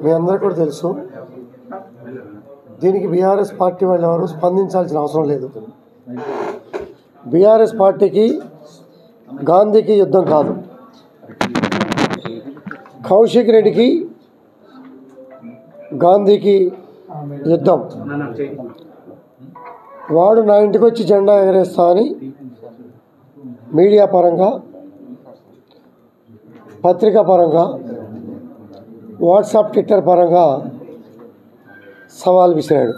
మీ అందరికీ కూడా తెలుసు, దీనికి బీఆర్ఎస్ పార్టీ వాళ్ళు ఎవరు స్పందించాల్సిన అవసరం లేదు. బీఆర్ఎస్ పార్టీకి గాంధీకి యుద్ధం కాదు, కౌశిక్ రెడ్డికి గాంధీకి యుద్ధం. వాడు నా ఇంటికి వచ్చి జెండా ఎగరేస్తా అని మీడియా పరంగా, పత్రికా పరంగా, వాట్సాప్ ట్విట్టర్ పరంగా సవాల్ విసిరాడు.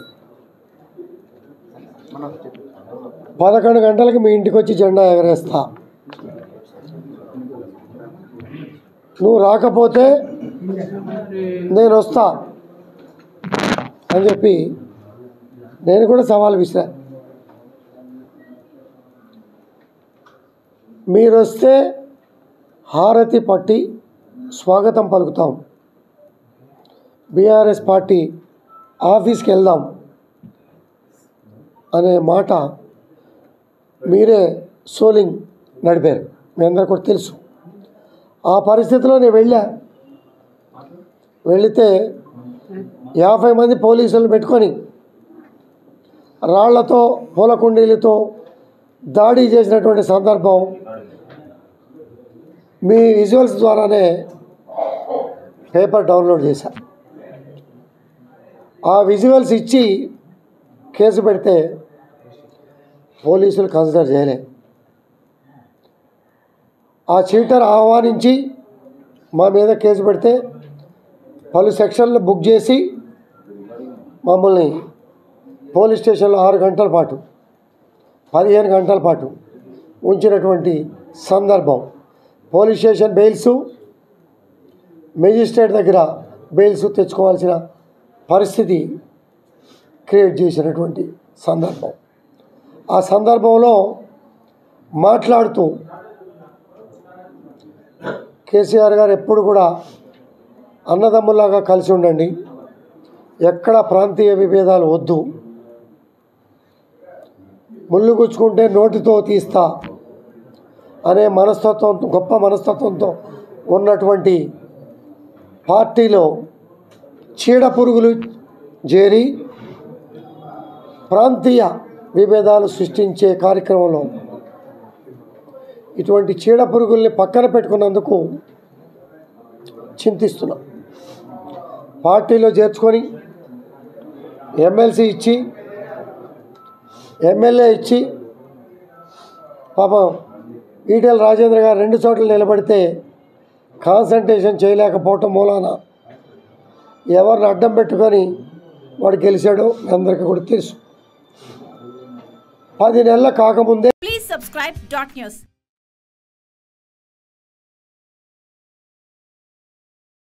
11 గంటలకి మీ ఇంటికి వచ్చి జెండా ఎగరేస్తా, నువ్వు రాకపోతే నేను వస్తా అని చెప్పి నేను కూడా సవాల్ విసిరా. మీరు వస్తే హారతి పట్టి స్వాగతం పలుకుతాం, బీఆర్ఎస్ పార్టీ ఆఫీస్కి వెళ్దాం అనే మాట మీరే సోలింగ్ నడిపారు, మీ అందరికీ కూడా తెలుసు. ఆ పరిస్థితిలో నేను వెళితే 50 మంది పోలీసులు పెట్టుకొని రాళ్లతో పూల కుండీలతో దాడి చేసినటువంటి సందర్భం మీ విజువల్స్ ద్వారానే పేపర్ డౌన్లోడ్ చేశా. ఆ విజువల్స్ ఇచ్చి కేసు పెడితే పోలీసులు కన్సిడర్ చేయలే. ఆ చీటర్ ఆహ్వానించి మా మీద కేసు పెడితే పలు సెక్షన్లు బుక్ చేసి మమ్మల్ని పోలీస్ స్టేషన్లో 6 గంటల పాటు 15 గంటల పాటు ఉంచినటువంటి సందర్భం. పోలీస్ స్టేషన్ బెయిల్సు, మెజిస్ట్రేట్ దగ్గర బెయిల్స్ తెచ్చుకోవాల్సిన పరిస్థితి క్రియేట్ చేసినటువంటి సందర్భం. ఆ సందర్భంలో మాట్లాడుతూ కేసీఆర్ గారు ఎప్పుడు కూడా అన్నదమ్ములాగా కలిసి ఉండండి, ఎక్కడ ప్రాంతీయ విభేదాలు వద్దు, ముళ్ళు గుచ్చుకుంటే నోటితో తీస్తా అనే మనస్తత్వంతో, గొప్ప మనస్తత్వంతో ఉన్నటువంటి పార్టీలో చీడ పురుగులు చేరి ప్రాంతీయ విభేదాలు సృష్టించే కార్యక్రమంలో ఇటువంటి చీడ పురుగుల్ని పక్కన పెట్టుకున్నందుకు చింతిస్తున్నాం. పార్టీలో చేర్చుకొని ఎమ్మెల్సీ ఇచ్చి, ఎమ్మెల్యే ఇచ్చి, పాపం ఈటెల రాజేంద్ర గారు 2 చోట్ల నిలబడితే కాన్సంట్రేషన్ చేయలేకపోవటం మూలాన ఎవరిని అడ్డం పెట్టుకొని వాడు గెలిచాడో అందరికీ కూడా తెలుసు. 10 నెలల కాకముందే ప్లీజ్ సబ్స్క్రైబ్ .news